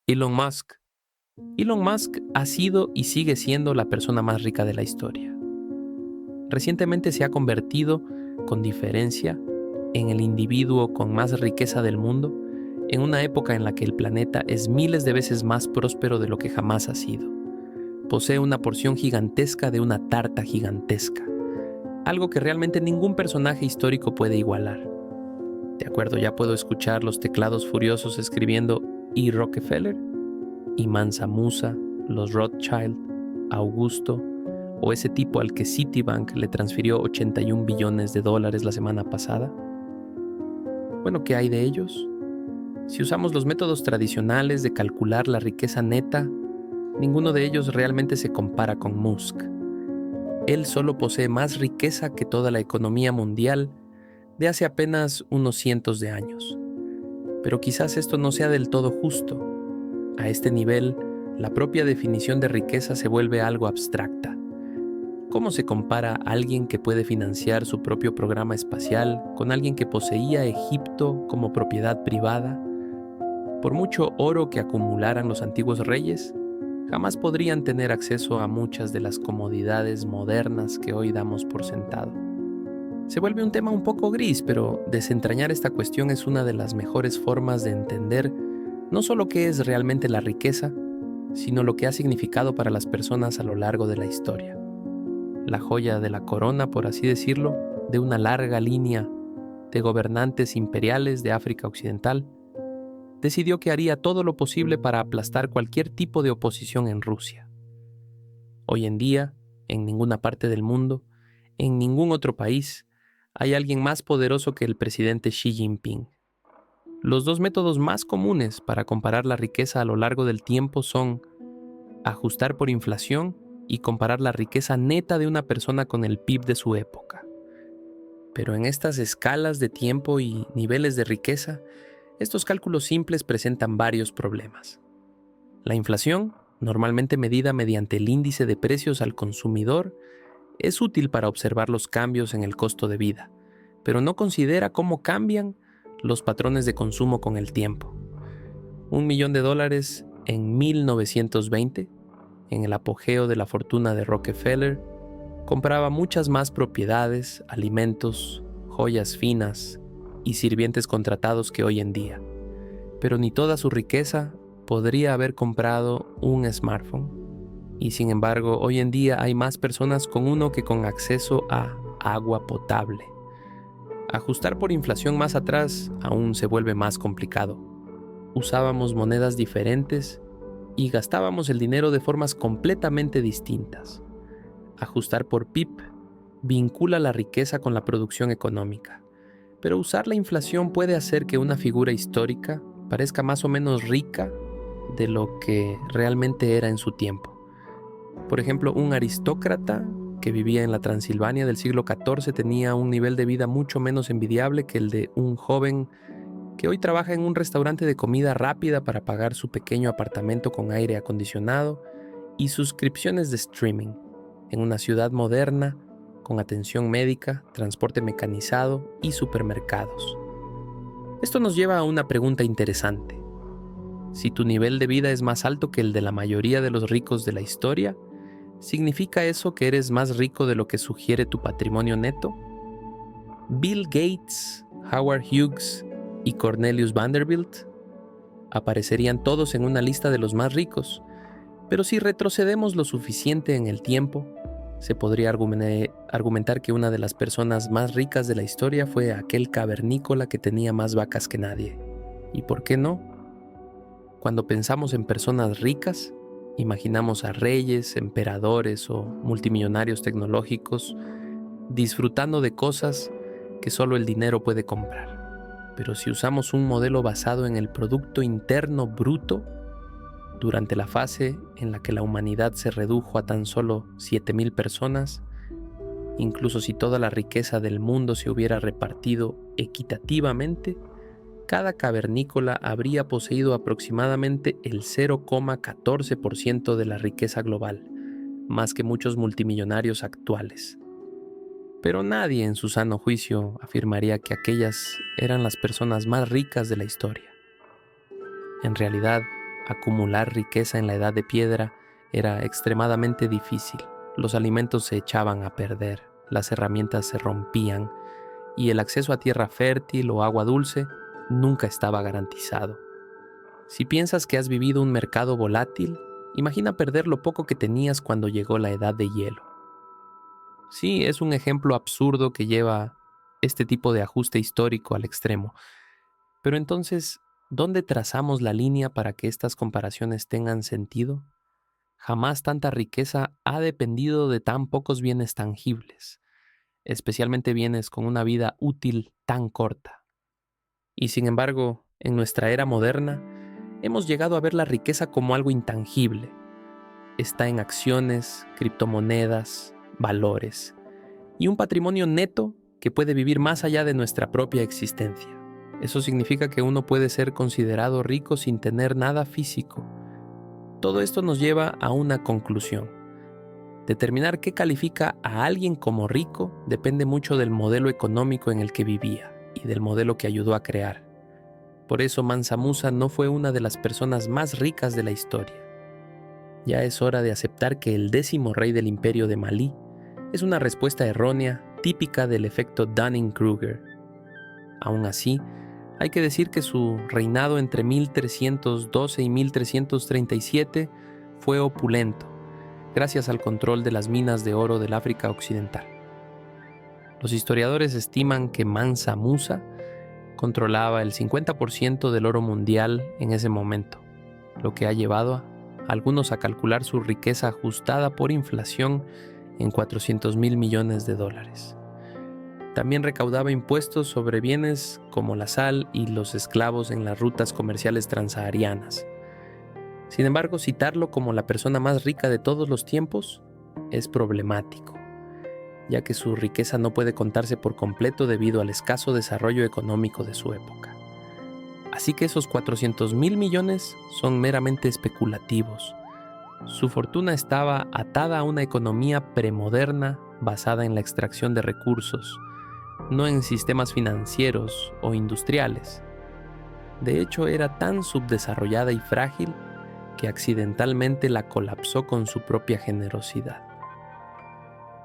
Elon Musk. Elon Musk ha sido y sigue siendo la persona más rica de la historia. Recientemente se ha convertido, con diferencia, en el individuo con más riqueza del mundo, en una época en la que el planeta es miles de veces más próspero de lo que jamás ha sido. Posee una porción gigantesca de una tarta gigantesca, algo que realmente ningún personaje histórico puede igualar. De acuerdo, ya puedo escuchar los teclados furiosos escribiendo "y Rockefeller", y Mansa Musa, los Rothschild, Augusto, o ese tipo al que Citibank le transfirió $81 billones la semana pasada. Bueno, ¿qué hay de ellos? Si usamos los métodos tradicionales de calcular la riqueza neta, ninguno de ellos realmente se compara con Musk. Él solo posee más riqueza que toda la economía mundial de hace apenas unos cientos de años. Pero quizás esto no sea del todo justo. A este nivel, la propia definición de riqueza se vuelve algo abstracta. ¿Cómo se compara a alguien que puede financiar su propio programa espacial con alguien que poseía Egipto como propiedad privada? Por mucho oro que acumularan los antiguos reyes, jamás podrían tener acceso a muchas de las comodidades modernas que hoy damos por sentado. Se vuelve un tema un poco gris, pero desentrañar esta cuestión es una de las mejores formas de entender no solo qué es realmente la riqueza, sino lo que ha significado para las personas a lo largo de la historia. La joya de la corona, por así decirlo, de una larga línea de gobernantes imperiales de África Occidental, decidió que haría todo lo posible para aplastar cualquier tipo de oposición en Rusia. Hoy en día, en ninguna parte del mundo, en ningún otro país, hay alguien más poderoso que el presidente Xi Jinping. Los dos métodos más comunes para comparar la riqueza a lo largo del tiempo son ajustar por inflación y comparar la riqueza neta de una persona con el PIB de su época. Pero en estas escalas de tiempo y niveles de riqueza, estos cálculos simples presentan varios problemas. La inflación, normalmente medida mediante el índice de precios al consumidor, es útil para observar los cambios en el costo de vida, pero no considera cómo cambian los patrones de consumo con el tiempo. $1 millón en 1920, en el apogeo de la fortuna de Rockefeller, compraba muchas más propiedades, alimentos, joyas finas y sirvientes contratados que hoy en día. Pero ni toda su riqueza podría haber comprado un smartphone. Y sin embargo, hoy en día hay más personas con uno que con acceso a agua potable. Ajustar por inflación más atrás aún se vuelve más complicado. Usábamos monedas diferentes y gastábamos el dinero de formas completamente distintas. Ajustar por PIB vincula la riqueza con la producción económica, pero usar la inflación puede hacer que una figura histórica parezca más o menos rica de lo que realmente era en su tiempo. Por ejemplo, un aristócrata que vivía en la Transilvania del siglo XIV tenía un nivel de vida mucho menos envidiable que el de un joven que hoy trabaja en un restaurante de comida rápida para pagar su pequeño apartamento con aire acondicionado y suscripciones de streaming en una ciudad moderna con atención médica, transporte mecanizado y supermercados. Esto nos lleva a una pregunta interesante. Si tu nivel de vida es más alto que el de la mayoría de los ricos de la historia, ¿significa eso que eres más rico de lo que sugiere tu patrimonio neto? Bill Gates, Howard Hughes y Cornelius Vanderbilt aparecerían todos en una lista de los más ricos, pero si retrocedemos lo suficiente en el tiempo, se podría argumentar que una de las personas más ricas de la historia fue aquel cavernícola que tenía más vacas que nadie. ¿Y por qué no? Cuando pensamos en personas ricas, imaginamos a reyes, emperadores o multimillonarios tecnológicos disfrutando de cosas que solo el dinero puede comprar. Pero si usamos un modelo basado en el Producto Interno Bruto, durante la fase en la que la humanidad se redujo a tan solo 7,000 personas, incluso si toda la riqueza del mundo se hubiera repartido equitativamente, cada cavernícola habría poseído aproximadamente el 0,14% de la riqueza global, más que muchos multimillonarios actuales. Pero nadie en su sano juicio afirmaría que aquellas eran las personas más ricas de la historia. En realidad, acumular riqueza en la edad de piedra era extremadamente difícil. Los alimentos se echaban a perder, las herramientas se rompían y el acceso a tierra fértil o agua dulce nunca estaba garantizado. Si piensas que has vivido un mercado volátil, imagina perder lo poco que tenías cuando llegó la edad de hielo. Sí, es un ejemplo absurdo que lleva este tipo de ajuste histórico al extremo. Pero entonces, ¿dónde trazamos la línea para que estas comparaciones tengan sentido? Jamás tanta riqueza ha dependido de tan pocos bienes tangibles, especialmente bienes con una vida útil tan corta. Y sin embargo, en nuestra era moderna, hemos llegado a ver la riqueza como algo intangible. Está en acciones, criptomonedas, valores y un patrimonio neto que puede vivir más allá de nuestra propia existencia. Eso significa que uno puede ser considerado rico sin tener nada físico. Todo esto nos lleva a una conclusión. Determinar qué califica a alguien como rico depende mucho del modelo económico en el que vivía y del modelo que ayudó a crear. Por eso Mansa Musa no fue una de las personas más ricas de la historia. Ya es hora de aceptar que el 10º rey del imperio de Malí es una respuesta errónea típica del efecto Dunning-Kruger. Aún así, hay que decir que su reinado entre 1312 y 1337 fue opulento, gracias al control de las minas de oro del África Occidental. Los historiadores estiman que Mansa Musa controlaba el 50% del oro mundial en ese momento, lo que ha llevado a algunos a calcular su riqueza ajustada por inflación en $400,000 millones. También recaudaba impuestos sobre bienes como la sal y los esclavos en las rutas comerciales transsaharianas. Sin embargo, citarlo como la persona más rica de todos los tiempos es problemático, ya que su riqueza no puede contarse por completo debido al escaso desarrollo económico de su época. Así que esos $400,000 millones son meramente especulativos. Su fortuna estaba atada a una economía premoderna basada en la extracción de recursos, no en sistemas financieros o industriales. De hecho, era tan subdesarrollada y frágil que accidentalmente la colapsó con su propia generosidad.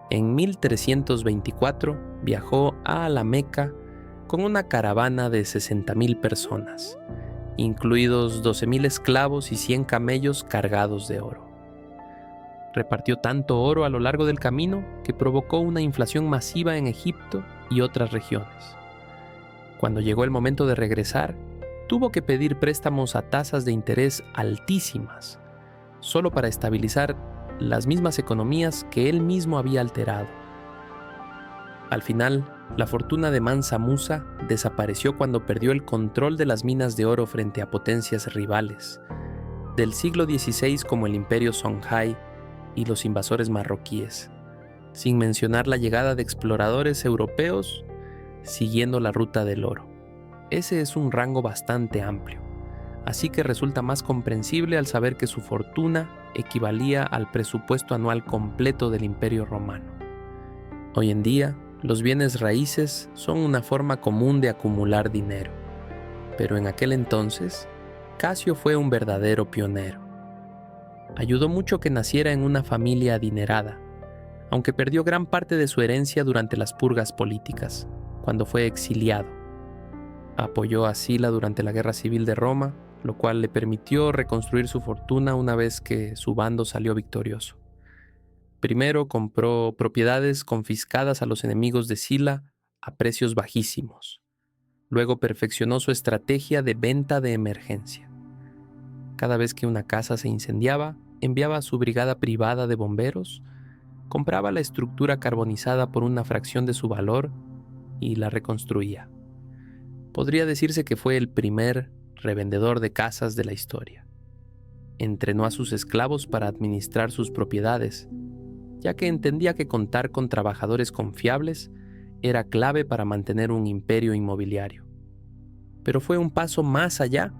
En 1324 viajó a la Meca con una caravana de 60,000 personas, incluidos 12,000 esclavos y 100 camellos cargados de oro. Repartió tanto oro a lo largo del camino que provocó una inflación masiva en Egipto y otras regiones. Cuando llegó el momento de regresar, tuvo que pedir préstamos a tasas de interés altísimas, solo para estabilizar las mismas economías que él mismo había alterado. Al final, la fortuna de Mansa Musa desapareció cuando perdió el control de las minas de oro frente a potencias rivales, del siglo XVI como el Imperio Songhai y los invasores marroquíes, sin mencionar la llegada de exploradores europeos siguiendo la ruta del oro. Ese es un rango bastante amplio, así que resulta más comprensible al saber que su fortuna equivalía al presupuesto anual completo del Imperio Romano. Hoy en día, los bienes raíces son una forma común de acumular dinero, pero en aquel entonces, Casio fue un verdadero pionero. Ayudó mucho que naciera en una familia adinerada, aunque perdió gran parte de su herencia durante las purgas políticas, cuando fue exiliado. Apoyó a Sila durante la Guerra Civil de Roma, lo cual le permitió reconstruir su fortuna una vez que su bando salió victorioso. Primero compró propiedades confiscadas a los enemigos de Sila a precios bajísimos. Luego perfeccionó su estrategia de venta de emergencia. Cada vez que una casa se incendiaba, enviaba a su brigada privada de bomberos, compraba la estructura carbonizada por una fracción de su valor y la reconstruía. Podría decirse que fue el primer revendedor de casas de la historia. Entrenó a sus esclavos para administrar sus propiedades, ya que entendía que contar con trabajadores confiables era clave para mantener un imperio inmobiliario. Pero fue un paso más allá.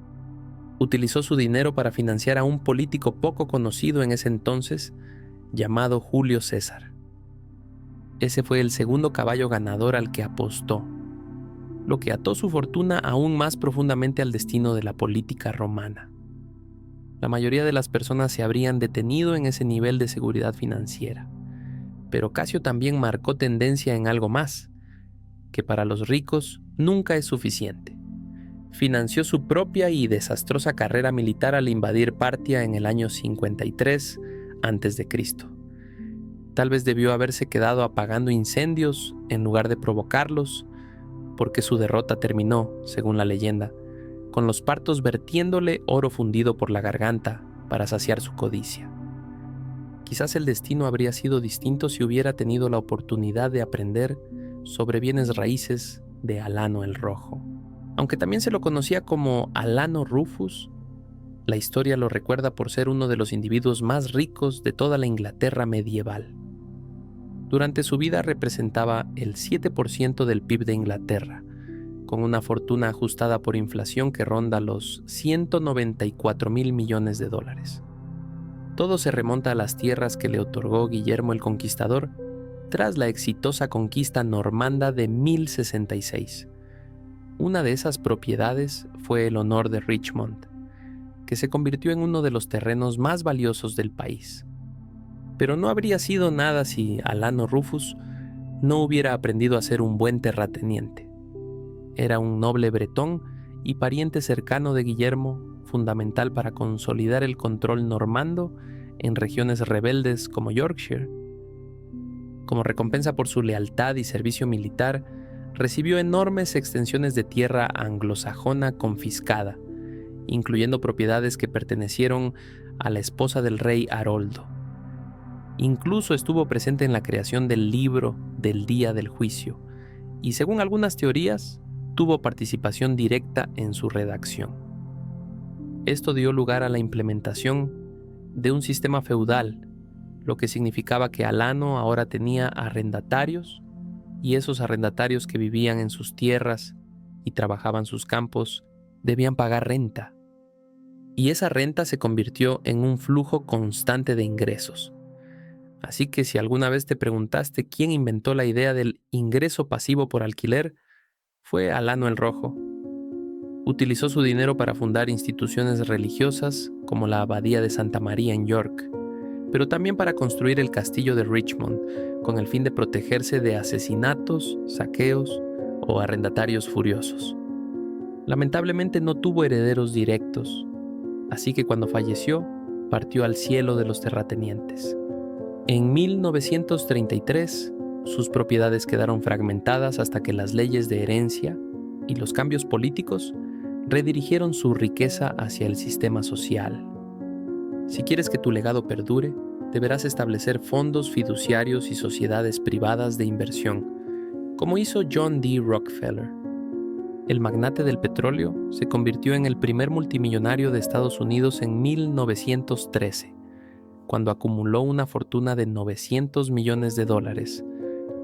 Utilizó su dinero para financiar a un político poco conocido en ese entonces, llamado Julio César. Ese fue el segundo caballo ganador al que apostó, lo que ató su fortuna aún más profundamente al destino de la política romana. la mayoría de las personas se habrían detenido en ese nivel de seguridad financiera. Pero Ocasio también marcó tendencia en algo más, que para los ricos nunca es suficiente. Financió su propia y desastrosa carrera militar al invadir Partia en el año 53 a.C. Tal vez debió haberse quedado apagando incendios en lugar de provocarlos, porque su derrota terminó, según la leyenda, con los partos vertiéndole oro fundido por la garganta para saciar su codicia. Quizás el destino habría sido distinto si hubiera tenido la oportunidad de aprender sobre bienes raíces de Alano el Rojo. Aunque también se lo conocía como Alano Rufus, la historia lo recuerda por ser uno de los individuos más ricos de toda la Inglaterra medieval. Durante su vida representaba el 7% del PIB de Inglaterra, con una fortuna ajustada por inflación que ronda los 194.000 millones de dólares. Todo se remonta a las tierras que le otorgó Guillermo el Conquistador tras la exitosa conquista normanda de 1066. Una de esas propiedades fue el honor de Richmond, que se convirtió en uno de los terrenos más valiosos del país. Pero no habría sido nada si Alano Rufus no hubiera aprendido a ser un buen terrateniente. Era un noble bretón y pariente cercano de Guillermo, fundamental para consolidar el control normando en regiones rebeldes como Yorkshire. Como recompensa por su lealtad y servicio militar, recibió enormes extensiones de tierra anglosajona confiscada, incluyendo propiedades que pertenecieron a la esposa del rey Haroldo. Incluso estuvo presente en la creación del libro del Día del Juicio, y según algunas teorías, tuvo participación directa en su redacción. Esto dio lugar a la implementación de un sistema feudal, lo que significaba que Alano ahora tenía arrendatarios, y esos arrendatarios que vivían en sus tierras y trabajaban sus campos debían pagar renta. Y esa renta se convirtió en un flujo constante de ingresos. Así que si alguna vez te preguntaste quién inventó la idea del ingreso pasivo por alquiler, fue Alano el Rojo. Utilizó su dinero para fundar instituciones religiosas como la Abadía de Santa María en York, pero también para construir el castillo de Richmond con el fin de protegerse de asesinatos, saqueos o arrendatarios furiosos. Lamentablemente no tuvo herederos directos, así que cuando falleció, partió al cielo de los terratenientes. En 1933, sus propiedades quedaron fragmentadas hasta que las leyes de herencia y los cambios políticos redirigieron su riqueza hacia el sistema social. Si quieres que tu legado perdure, deberás establecer fondos fiduciarios y sociedades privadas de inversión, como hizo John D. Rockefeller. El magnate del petróleo se convirtió en el primer multimillonario de Estados Unidos en 1913, cuando acumuló una fortuna de $900 millones,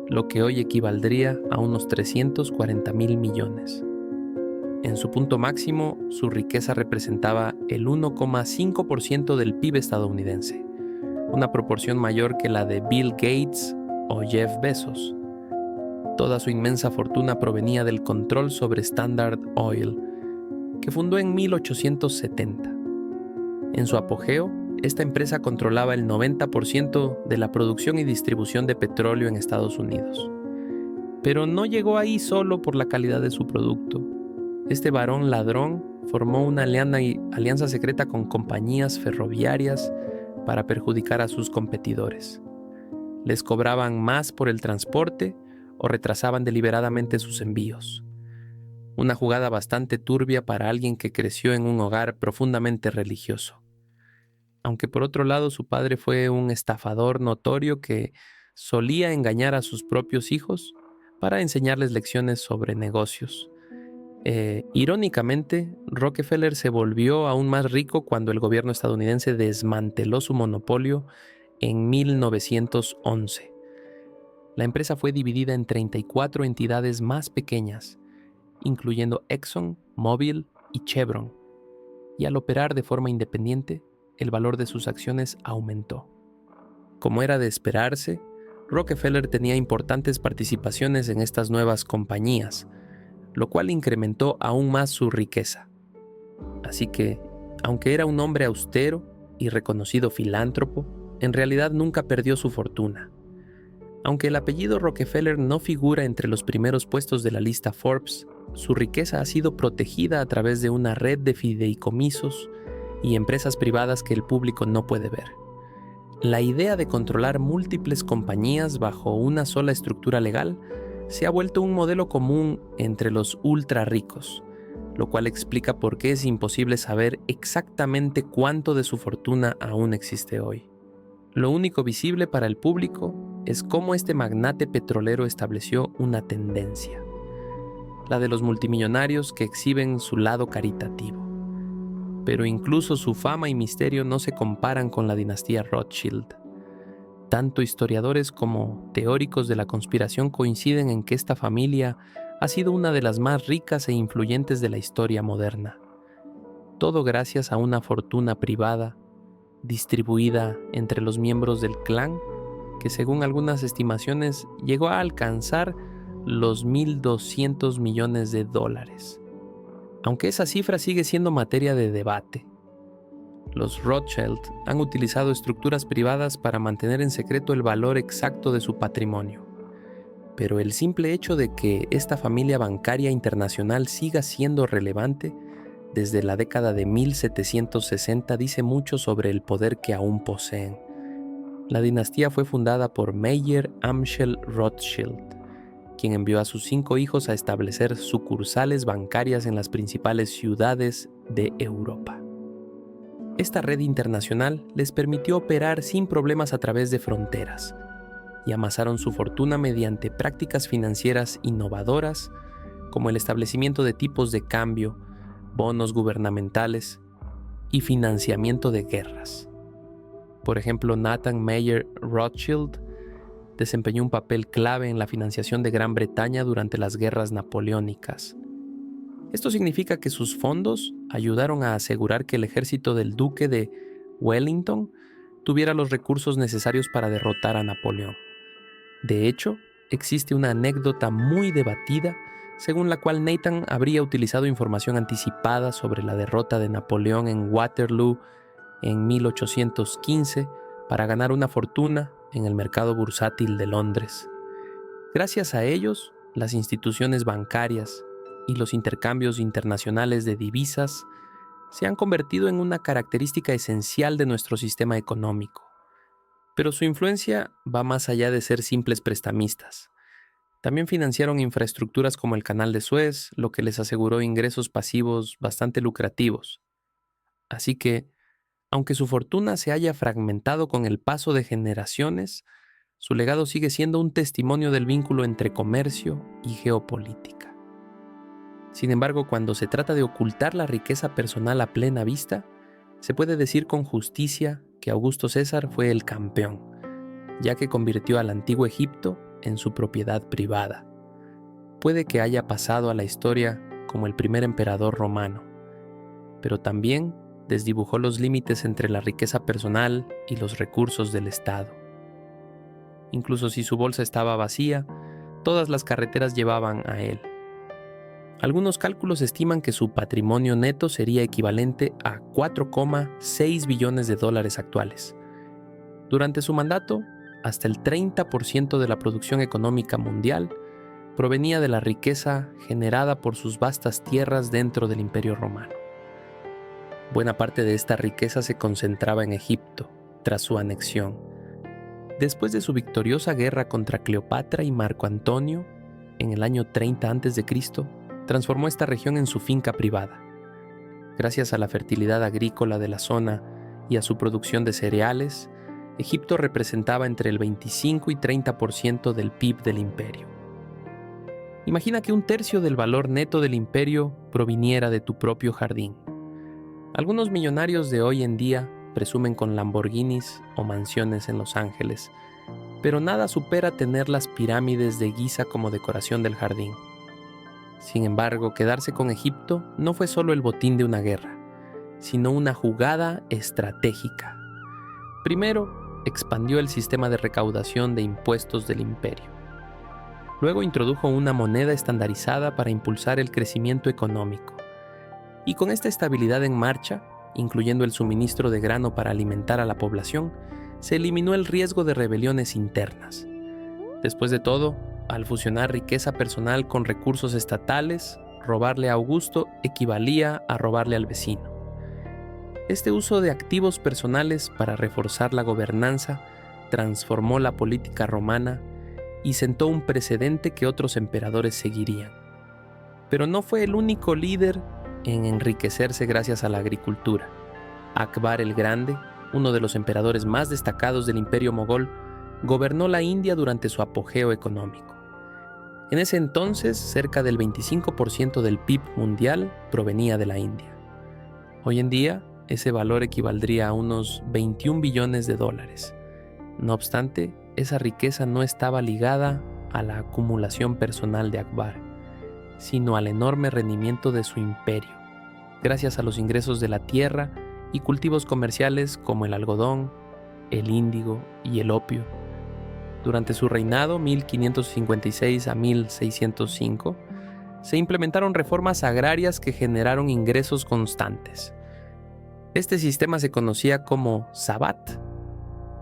lo que hoy equivaldría a unos 340.000 millones. En su punto máximo, su riqueza representaba el 1,5% del PIB estadounidense, una proporción mayor que la de Bill Gates o Jeff Bezos. Toda su inmensa fortuna provenía del control sobre Standard Oil, que fundó en 1870. En su apogeo, esta empresa controlaba el 90% de la producción y distribución de petróleo en Estados Unidos. Pero no llegó ahí solo por la calidad de su producto. Este varón ladrón formó una alianza secreta con compañías ferroviarias para perjudicar a sus competidores. Les cobraban más por el transporte o retrasaban deliberadamente sus envíos. Una jugada bastante turbia para alguien que creció en un hogar profundamente religioso. Aunque por otro lado su padre fue un estafador notorio que solía engañar a sus propios hijos para enseñarles lecciones sobre negocios. Irónicamente, Rockefeller se volvió aún más rico cuando el gobierno estadounidense desmanteló su monopolio en 1911. La empresa fue dividida en 34 entidades más pequeñas, incluyendo Exxon, Mobil y Chevron, y al operar de forma independiente, el valor de sus acciones aumentó. Como era de esperarse, Rockefeller tenía importantes participaciones en estas nuevas compañías, lo cual incrementó aún más su riqueza. Así que, Aunque era un hombre austero y reconocido filántropo, en realidad nunca perdió su fortuna. Aunque el apellido Rockefeller no figura entre los primeros puestos de la lista Forbes, su riqueza ha sido protegida a través de una red de fideicomisos y empresas privadas que el público no puede ver. La idea de controlar múltiples compañías bajo una sola estructura legal se ha vuelto un modelo común entre los ultra ricos, lo cual explica por qué es imposible saber exactamente cuánto de su fortuna aún existe hoy. Lo único visible para el público es cómo este magnate petrolero estableció una tendencia, la de los multimillonarios que exhiben su lado caritativo. Pero incluso su fama y misterio no se comparan con la dinastía Rothschild. Tanto historiadores como teóricos de la conspiración coinciden en que esta familia ha sido una de las más ricas e influyentes de la historia moderna. Todo gracias a una fortuna privada distribuida entre los miembros del clan, que según algunas estimaciones llegó a alcanzar los $1.200 millones. Aunque esa cifra sigue siendo materia de debate. Los Rothschild han utilizado estructuras privadas para mantener en secreto el valor exacto de su patrimonio. Pero el simple hecho de que esta familia bancaria internacional siga siendo relevante desde la década de 1760 dice mucho sobre el poder que aún poseen. La dinastía fue fundada por Meyer Amschel Rothschild, quien envió a sus 5 hijos a establecer sucursales bancarias en las principales ciudades de Europa. Esta red internacional les permitió operar sin problemas a través de fronteras y amasaron su fortuna mediante prácticas financieras innovadoras como el establecimiento de tipos de cambio, bonos gubernamentales y financiamiento de guerras. Por ejemplo, Nathan Meyer Rothschild desempeñó un papel clave en la financiación de Gran Bretaña durante las guerras napoleónicas. Esto significa que sus fondos ayudaron a asegurar que el ejército del duque de Wellington tuviera los recursos necesarios para derrotar a Napoleón. De hecho, existe una anécdota muy debatida según la cual Nathan habría utilizado información anticipada sobre la derrota de Napoleón en Waterloo en 1815 para ganar una fortuna en el mercado bursátil de Londres. Gracias a ellos, las instituciones bancarias y los intercambios internacionales de divisas se han convertido en una característica esencial de nuestro sistema económico. Pero su influencia va más allá de ser simples prestamistas. También financiaron infraestructuras como el Canal de Suez, lo que les aseguró ingresos pasivos bastante lucrativos. Así que, aunque su fortuna se haya fragmentado con el paso de generaciones, su legado sigue siendo un testimonio del vínculo entre comercio y geopolítica. Sin embargo, cuando se trata de ocultar la riqueza personal a plena vista, se puede decir con justicia que Augusto César fue el campeón, ya que convirtió al antiguo Egipto en su propiedad privada. Puede que haya pasado a la historia como el primer emperador romano, pero también desdibujó los límites entre la riqueza personal y los recursos del Estado. Incluso si su bolsa estaba vacía, todas las carreteras llevaban a él. Algunos cálculos estiman que su patrimonio neto sería equivalente a $4,6 billones actuales. Durante su mandato, hasta el 30% de la producción económica mundial provenía de la riqueza generada por sus vastas tierras dentro del Imperio Romano. Buena parte de esta riqueza se concentraba en Egipto, tras su anexión. Después de su victoriosa guerra contra Cleopatra y Marco Antonio, en el año 30 a.C., transformó esta región en su finca privada. Gracias a la fertilidad agrícola de la zona y a su producción de cereales, Egipto representaba entre el 25 y 30% del PIB del imperio. Imagina que un tercio del valor neto del imperio proviniera de tu propio jardín. Algunos millonarios de hoy en día presumen con Lamborghinis o mansiones en Los Ángeles, pero nada supera tener las pirámides de Giza como decoración del jardín. Sin embargo, quedarse con Egipto no fue solo el botín de una guerra, sino una jugada estratégica. Primero, expandió el sistema de recaudación de impuestos del imperio. Luego introdujo una moneda estandarizada para impulsar el crecimiento económico. Y con esta estabilidad en marcha, incluyendo el suministro de grano para alimentar a la población, se eliminó el riesgo de rebeliones internas. Después de todo, al fusionar riqueza personal con recursos estatales, robarle a Augusto equivalía a robarle al vecino. Este uso de activos personales para reforzar la gobernanza transformó la política romana y sentó un precedente que otros emperadores seguirían. Pero no fue el único líder en enriquecerse gracias a la agricultura. Akbar el Grande, uno de los emperadores más destacados del Imperio Mogol, gobernó la India durante su apogeo económico. En ese entonces, cerca del 25% del PIB mundial provenía de la India. Hoy en día, ese valor equivaldría a unos 21 billones de dólares. No obstante, esa riqueza no estaba ligada a la acumulación personal de Akbar, sino al enorme rendimiento de su imperio, gracias a los ingresos de la tierra y cultivos comerciales como el algodón, el índigo y el opio. Durante su reinado, 1556 a 1605, se implementaron reformas agrarias que generaron ingresos constantes. Este sistema se conocía como Sabat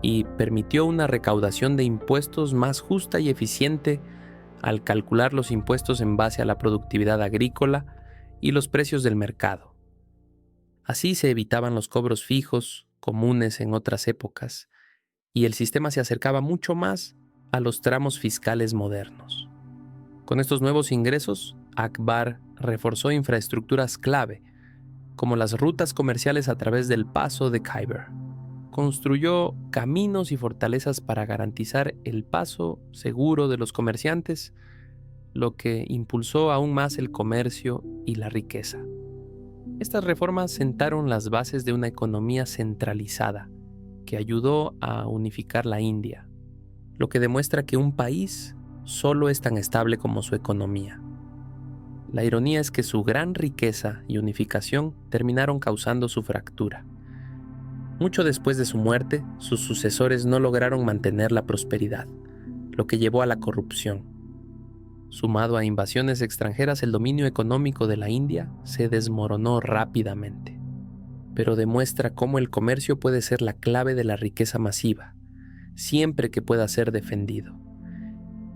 y permitió una recaudación de impuestos más justa y eficiente al calcular los impuestos en base a la productividad agrícola y los precios del mercado. Así se evitaban los cobros fijos, comunes en otras épocas, y el sistema se acercaba mucho más a los tramos fiscales modernos. Con estos nuevos ingresos, Akbar reforzó infraestructuras clave, como las rutas comerciales a través del paso de Khyber. Construyó caminos y fortalezas para garantizar el paso seguro de los comerciantes, lo que impulsó aún más el comercio y la riqueza. Estas reformas sentaron las bases de una economía centralizada que ayudó a unificar la India, lo que demuestra que un país solo es tan estable como su economía. La ironía es que su gran riqueza y unificación terminaron causando su fractura. Mucho después de su muerte, sus sucesores no lograron mantener la prosperidad, lo que llevó a la corrupción. Sumado a invasiones extranjeras, el dominio económico de la India se desmoronó rápidamente, pero demuestra cómo el comercio puede ser la clave de la riqueza masiva, siempre que pueda ser defendido.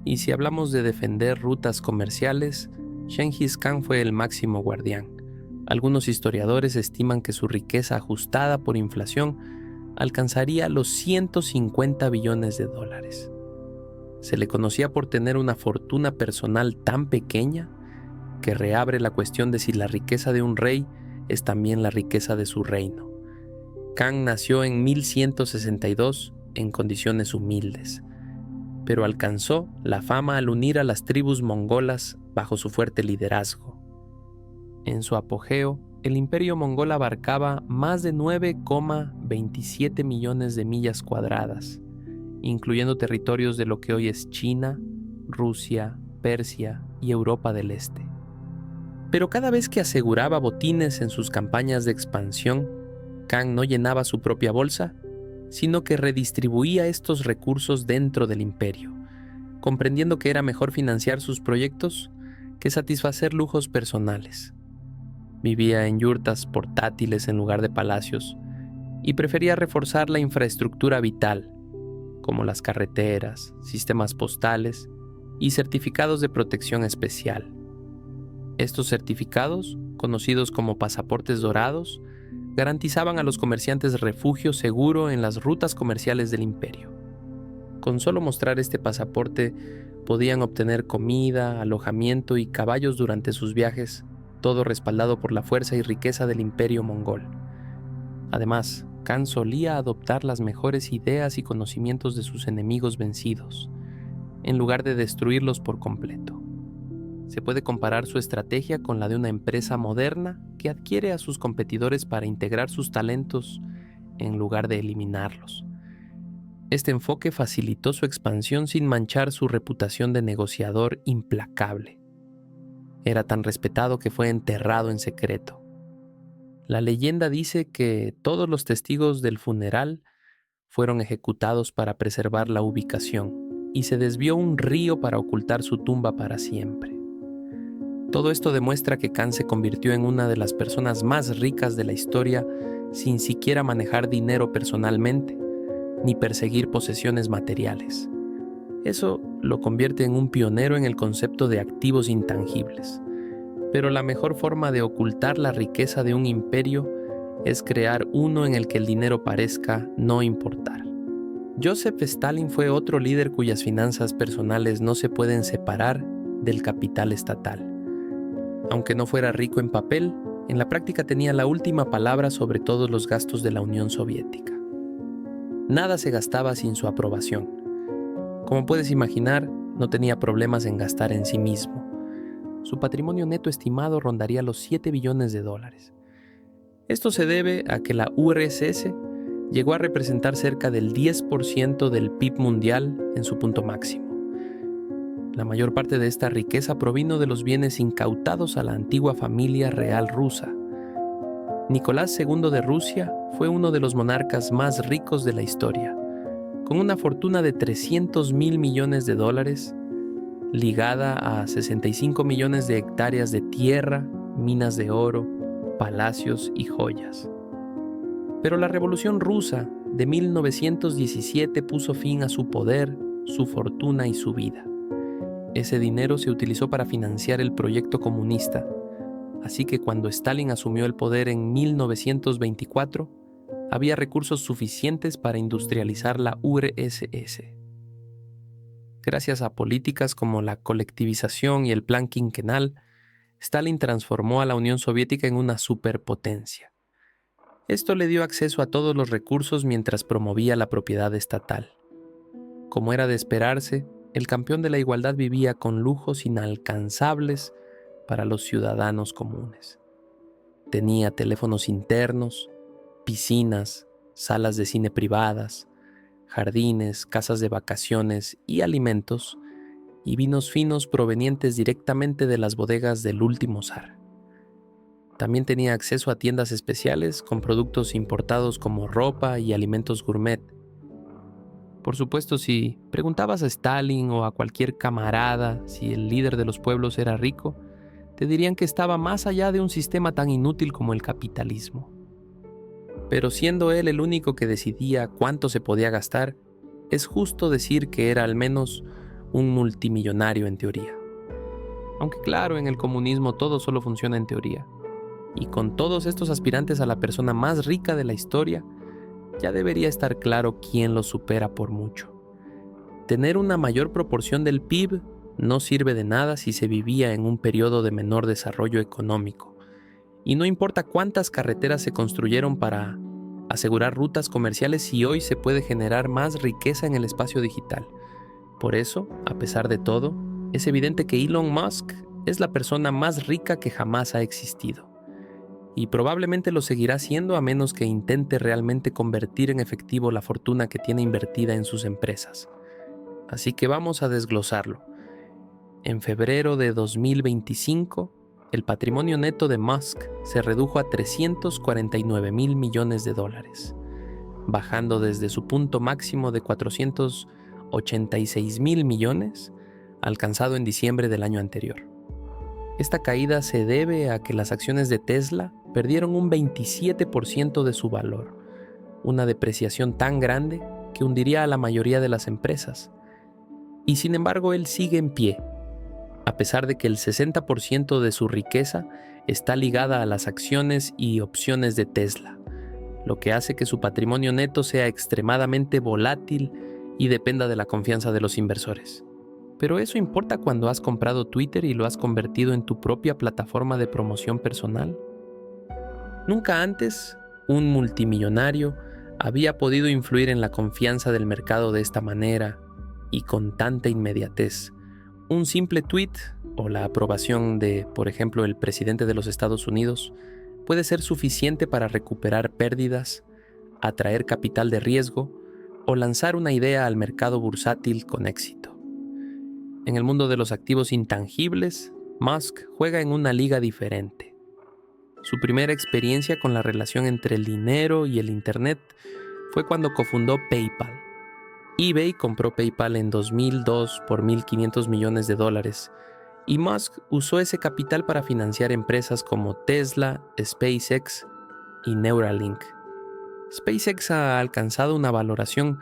Y si hablamos de defender rutas comerciales, Genghis Khan fue el máximo guardián. Algunos historiadores estiman que su riqueza ajustada por inflación alcanzaría los 150 billones de dólares. Se le conocía por tener una fortuna personal tan pequeña que reabre la cuestión de si la riqueza de un rey es también la riqueza de su reino. Khan nació en 1162 en condiciones humildes, pero alcanzó la fama al unir a las tribus mongolas bajo su fuerte liderazgo. En su apogeo, el imperio mongol abarcaba más de 9,27 millones de millas cuadradas, incluyendo territorios de lo que hoy es China, Rusia, Persia y Europa del Este. Pero cada vez que aseguraba botines en sus campañas de expansión, Khan no llenaba su propia bolsa, sino que redistribuía estos recursos dentro del imperio, comprendiendo que era mejor financiar sus proyectos que satisfacer lujos personales. Vivía en yurtas portátiles en lugar de palacios y prefería reforzar la infraestructura vital, como las carreteras, sistemas postales y certificados de protección especial. Estos certificados, conocidos como pasaportes dorados, garantizaban a los comerciantes refugio seguro en las rutas comerciales del imperio. Con solo mostrar este pasaporte, podían obtener comida, alojamiento y caballos durante sus viajes, todo respaldado por la fuerza y riqueza del imperio mongol. Además, Khan solía adoptar las mejores ideas y conocimientos de sus enemigos vencidos, en lugar de destruirlos por completo. Se puede comparar su estrategia con la de una empresa moderna que adquiere a sus competidores para integrar sus talentos en lugar de eliminarlos. Este enfoque facilitó su expansión sin manchar su reputación de negociador implacable. Era tan respetado que fue enterrado en secreto. La leyenda dice que todos los testigos del funeral fueron ejecutados para preservar la ubicación y se desvió un río para ocultar su tumba para siempre. Todo esto demuestra que Khan se convirtió en una de las personas más ricas de la historia sin siquiera manejar dinero personalmente, ni perseguir posesiones materiales. Eso lo convierte en un pionero en el concepto de activos intangibles. Pero la mejor forma de ocultar la riqueza de un imperio es crear uno en el que el dinero parezca no importar. Joseph Stalin fue otro líder cuyas finanzas personales no se pueden separar del capital estatal. Aunque no fuera rico en papel, en la práctica tenía la última palabra sobre todos los gastos de la Unión Soviética. Nada se gastaba sin su aprobación. Como puedes imaginar, no tenía problemas en gastar en sí mismo. Su patrimonio neto estimado rondaría los 7 billones de dólares. Esto se debe a que la URSS llegó a representar cerca del 10% del PIB mundial en su punto máximo. La mayor parte de esta riqueza provino de los bienes incautados a la antigua familia real rusa. Nicolás II de Rusia fue uno de los monarcas más ricos de la historia, con una fortuna de 300.000 millones de dólares, ligada a 65 millones de hectáreas de tierra, minas de oro, palacios y joyas. Pero la Revolución Rusa de 1917 puso fin a su poder, su fortuna y su vida. Ese dinero se utilizó para financiar el proyecto comunista, así que cuando Stalin asumió el poder en 1924, había recursos suficientes para industrializar la URSS. Gracias a políticas como la colectivización y el plan quinquenal, Stalin transformó a la Unión Soviética en una superpotencia. Esto le dio acceso a todos los recursos mientras promovía la propiedad estatal. Como era de esperarse, el campeón de la igualdad vivía con lujos inalcanzables para los ciudadanos comunes. Tenía teléfonos internos, piscinas, salas de cine privadas, jardines, casas de vacaciones y alimentos, y vinos finos provenientes directamente de las bodegas del último zar. También tenía acceso a tiendas especiales con productos importados como ropa y alimentos gourmet. Por supuesto, si preguntabas a Stalin o a cualquier camarada si el líder de los pueblos era rico, te dirían que estaba más allá de un sistema tan inútil como el capitalismo. Pero siendo él el único que decidía cuánto se podía gastar, es justo decir que era al menos un multimillonario en teoría. Aunque claro, en el comunismo todo solo funciona en teoría. Y con todos estos aspirantes a la persona más rica de la historia, ya debería estar claro quién los supera por mucho. Tener una mayor proporción del PIB no sirve de nada si se vivía en un periodo de menor desarrollo económico. Y no importa cuántas carreteras se construyeron para asegurar rutas comerciales si hoy se puede generar más riqueza en el espacio digital. Por eso, a pesar de todo, es evidente que Elon Musk es la persona más rica que jamás ha existido. Y probablemente lo seguirá siendo a menos que intente realmente convertir en efectivo la fortuna que tiene invertida en sus empresas. Así que vamos a desglosarlo. En febrero de 2025, el patrimonio neto de Musk se redujo a 349.000 millones de dólares, bajando desde su punto máximo de 486.000 millones, alcanzado en diciembre del año anterior. Esta caída se debe a que las acciones de Tesla perdieron un 27% de su valor, una depreciación tan grande que hundiría a la mayoría de las empresas. Y sin embargo, él sigue en pie, a pesar de que el 60% de su riqueza está ligada a las acciones y opciones de Tesla, lo que hace que su patrimonio neto sea extremadamente volátil y dependa de la confianza de los inversores. Pero eso importa cuando has comprado Twitter y lo has convertido en tu propia plataforma de promoción personal. Nunca antes, un multimillonario había podido influir en la confianza del mercado de esta manera y con tanta inmediatez. Un simple tweet o la aprobación de, por ejemplo, el presidente de los Estados Unidos puede ser suficiente para recuperar pérdidas, atraer capital de riesgo o lanzar una idea al mercado bursátil con éxito. En el mundo de los activos intangibles, Musk juega en una liga diferente. Su primera experiencia con la relación entre el dinero y el Internet fue cuando cofundó PayPal. eBay compró PayPal en 2002 por $1.500 millones y Musk usó ese capital para financiar empresas como Tesla, SpaceX y Neuralink, SpaceX ha alcanzado una valoración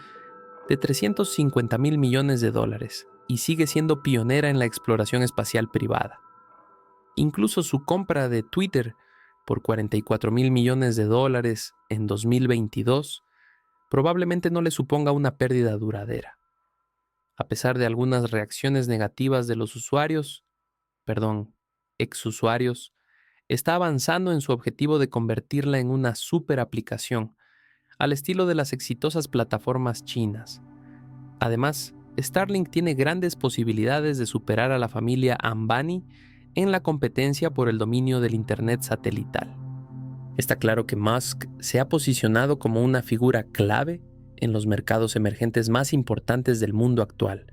de $350 mil millones y sigue siendo pionera en la exploración espacial privada. Incluso su compra de Twitter por $44 mil millones en 2022 probablemente no le suponga una pérdida duradera. A pesar de algunas reacciones negativas de los exusuarios, está avanzando en su objetivo de convertirla en una super aplicación, al estilo de las exitosas plataformas chinas. Además, Starlink tiene grandes posibilidades de superar a la familia Ambani en la competencia por el dominio del Internet satelital. Está claro que Musk se ha posicionado como una figura clave en los mercados emergentes más importantes del mundo actual,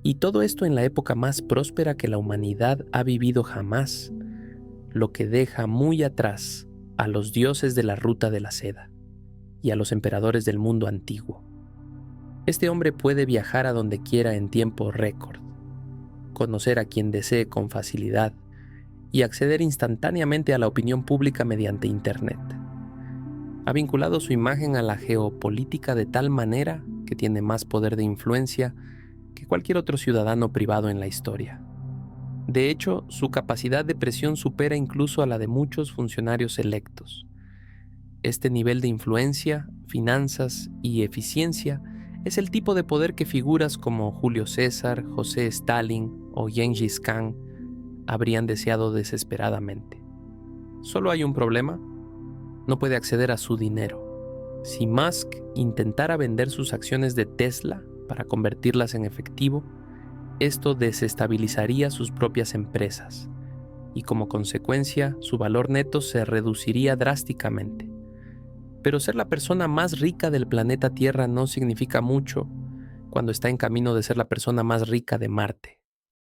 y todo esto en la época más próspera que la humanidad ha vivido jamás, lo que deja muy atrás a los dioses de la ruta de la seda y a los emperadores del mundo antiguo. Este hombre puede viajar a donde quiera en tiempo récord, conocer a quien desee con facilidad y acceder instantáneamente a la opinión pública mediante Internet. Ha vinculado su imagen a la geopolítica de tal manera que tiene más poder de influencia que cualquier otro ciudadano privado en la historia. De hecho, su capacidad de presión supera incluso a la de muchos funcionarios electos. Este nivel de influencia, finanzas y eficiencia es el tipo de poder que figuras como Julio César, José Stalin o Gengis Khan habrían deseado desesperadamente. Solo hay un problema: no puede acceder a su dinero. Si Musk intentara vender sus acciones de Tesla para convertirlas en efectivo, esto desestabilizaría sus propias empresas y como consecuencia su valor neto se reduciría drásticamente. Pero ser la persona más rica del planeta Tierra no significa mucho cuando está en camino de ser la persona más rica de Marte.